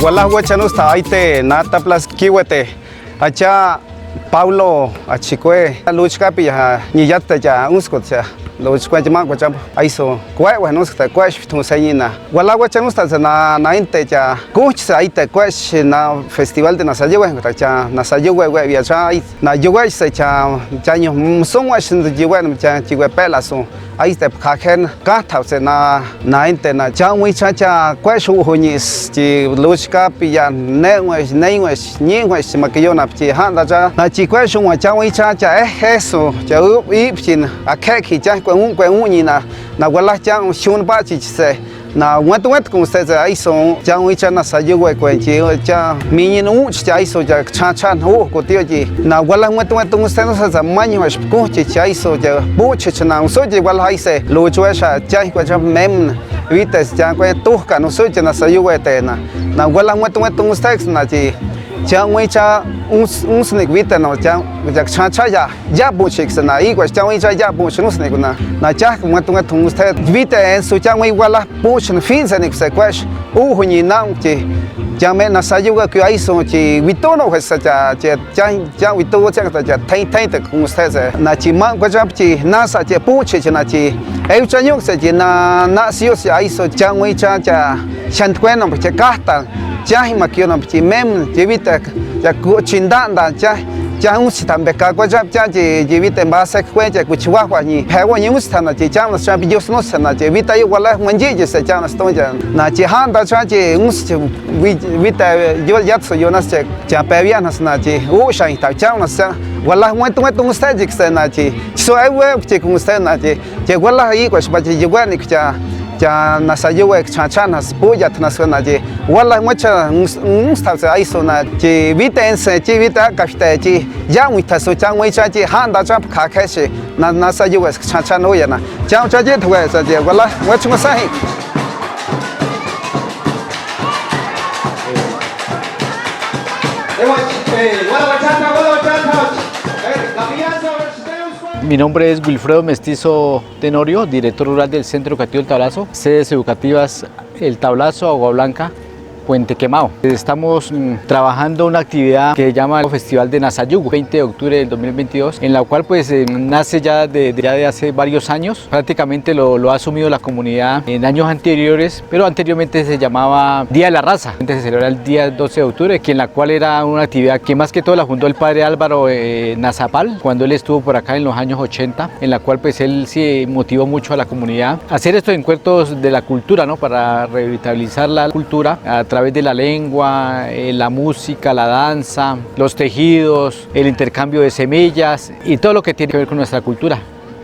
Walah huachanos taite nata plas kiwete acha Pablo achikwe luchkapi ya niyata ya unskotcha luchkwa jama kwacham aiso kwa wanos ta kwash tu sayina wala huachanos ta na inte ya kuch saite kwash na festival de nasayewe ta nasayewe we ya cha na yewe se cha chanyo musongwa shin yewe cha chiwe pelaso ai te khaken ka thause na inte na changwi cha kwashu honis chi luchka pi ya nei makiyo na chi handa cha na chi kwashu wa changwi cha eso cha u pin akeki cha kwen ni na wala cha shun ba chi se na wet con ustedes ahí son ya un chana sayo con ya mi no ya hizo ya chan tío ji na wala wet con ustedes esa maño es coche ya hizo ya buche chana un soy igual ahí se lo yo esa ya con mem viste ya con tuca no soy chana sayo na wala wet con ustedes na ji ya un cha un snake viste no ya ya buche na igual ya buche no snake na ya wet con ustedes viste eso ya igual buche fin se se quash ni nang chi jame na sayuga que hay son chi vitono que se ya vito cha tai te con ustedes na chi man quachap chi na sa che puche na chi eu chanyo se chi na sio se hay so changui cha chantqueno che casta ya himakio chi mem jevita ya chinda cha un tambe ka quachap cha jevita en base cuecha kuchwa ni pewo ni ustana chi chama sa bios no sana jevita igual manji se chama stoja na chi handa cha un vita yo ya so yo na se cha pevianas na chi usha ta chama sa wala muerto usted se na chi so ai we chi con usted na chi wala hi kwa ba chi igual ya nasayewe chachanas puya tnasona je wala mucha unsta ahí sona je vitense je vita kashte je ya muita so changwe cha je handa cha khakhe na nasayewe chachano yana chao cha je thwe sa je wala mucha sahi Mi nombre es Wilfredo Mestizo Tenorio, director rural del Centro Educativo El Tablazo, sedes educativas El Tablazo, Agua Blanca, Puente Quemado. Estamos trabajando una actividad que se llama el Festival de Nasayugo, 20 de octubre del 2022, en la cual pues nace ya de hace varios años. Prácticamente lo ha asumido la comunidad en años anteriores, pero anteriormente se llamaba Día de la Raza. Se celebra el día 12 de octubre, que en la cual era una actividad que más que todo la fundó el padre Álvaro Nazapal, cuando él estuvo por acá en los años 80, en la cual pues él sí motivó mucho a la comunidad a hacer estos encuentros de la cultura, ¿no? Para revitalizar la cultura a través de la lengua, la música, la danza, los tejidos, el intercambio de semillas y todo lo que tiene que ver con nuestra cultura,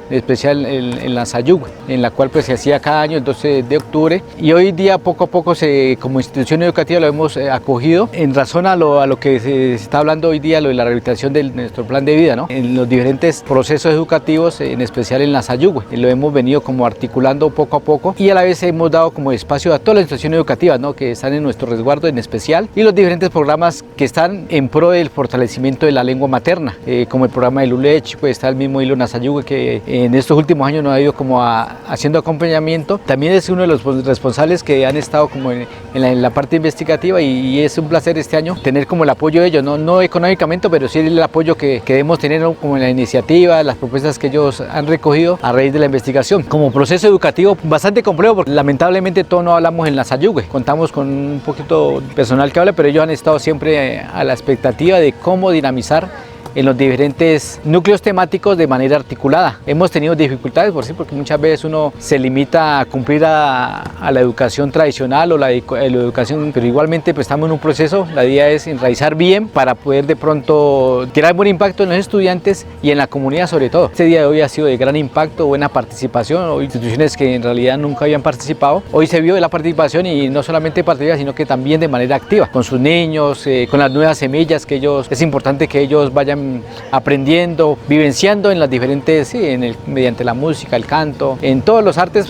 en especial en la Sayuga, en la cual pues se hacía cada año el 12 de octubre y hoy día poco a poco como institución educativa lo hemos acogido en razón a lo que se está hablando hoy día, lo de la rehabilitación de nuestro plan de vida, ¿no? En los diferentes procesos educativos, en especial en la Sayuga, lo hemos venido como articulando poco a poco y a la vez hemos dado como espacio a todas las instituciones educativas, ¿no? Que están en nuestro resguardo en especial y los diferentes programas que están en pro del fortalecimiento de la lengua materna, como el programa de Lulech, pues está el mismo Hilo Nasayuga que en estos últimos años nos ha ido como haciendo acompañamiento. También es uno de los responsables que han estado como en la parte investigativa y es un placer este año tener como el apoyo de ellos, no económicamente, pero sí el apoyo que debemos tener, ¿no? Como en la iniciativa, las propuestas que ellos han recogido a raíz de la investigación. Como proceso educativo bastante complejo, porque lamentablemente todos no hablamos en la Sayuga. Contamos con un poquito personal que habla, pero ellos han estado siempre a la expectativa de cómo dinamizar en los diferentes núcleos temáticos de manera articulada. Hemos tenido dificultades porque muchas veces uno se limita a cumplir a la educación tradicional o la educación, pero igualmente pues estamos en un proceso. La idea es enraizar bien para poder de pronto crear buen impacto en los estudiantes y en la comunidad sobre todo. Este día de hoy ha sido de gran impacto, buena participación, o instituciones que en realidad nunca habían participado. Hoy se vio la participación y no solamente participación, sino que también de manera activa, con sus niños, con las nuevas semillas que ellos, es importante que ellos vayan aprendiendo, vivenciando en las diferentes, sí, mediante la música, el canto, en todos los artes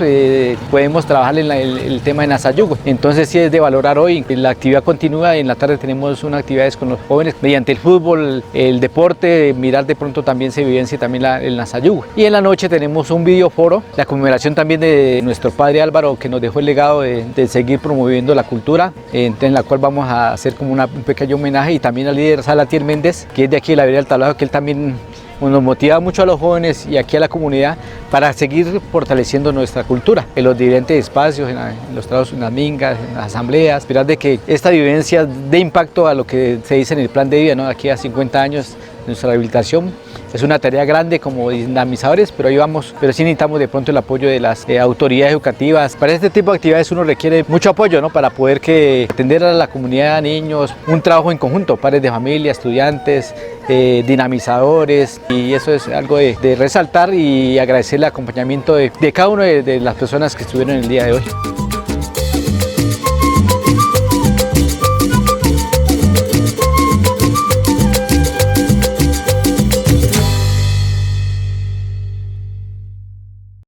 podemos trabajar en el tema de Nasayugo. Entonces sí es de valorar hoy, la actividad continúa, en la tarde tenemos unas actividades con los jóvenes mediante el fútbol, el deporte, mirar de pronto también se vivencia también el Nasayugo. Y en la noche tenemos un videoforo, la conmemoración también de nuestro padre Álvaro, que nos dejó el legado de seguir promoviendo la cultura, en la cual vamos a hacer como un pequeño homenaje, y también al líder Salatiel Méndez, que es de aquí de la Vereda del Tablado, que él también nos motiva mucho a los jóvenes y aquí a la comunidad para seguir fortaleciendo nuestra cultura en los diferentes espacios, en los trabajos, en las mingas, en las asambleas, esperar de que esta vivencia dé impacto a lo que se dice en el plan de vida, ¿no? Aquí a 50 años nuestra rehabilitación. Es una tarea grande como dinamizadores, pero ahí vamos, pero sí necesitamos de pronto el apoyo de las autoridades educativas. Para este tipo de actividades uno requiere mucho apoyo, ¿no? Para poder atender a la comunidad, niños, un trabajo en conjunto, padres de familia, estudiantes, dinamizadores, y eso es algo de resaltar y agradecer el acompañamiento de cada una de las personas que estuvieron el día de hoy.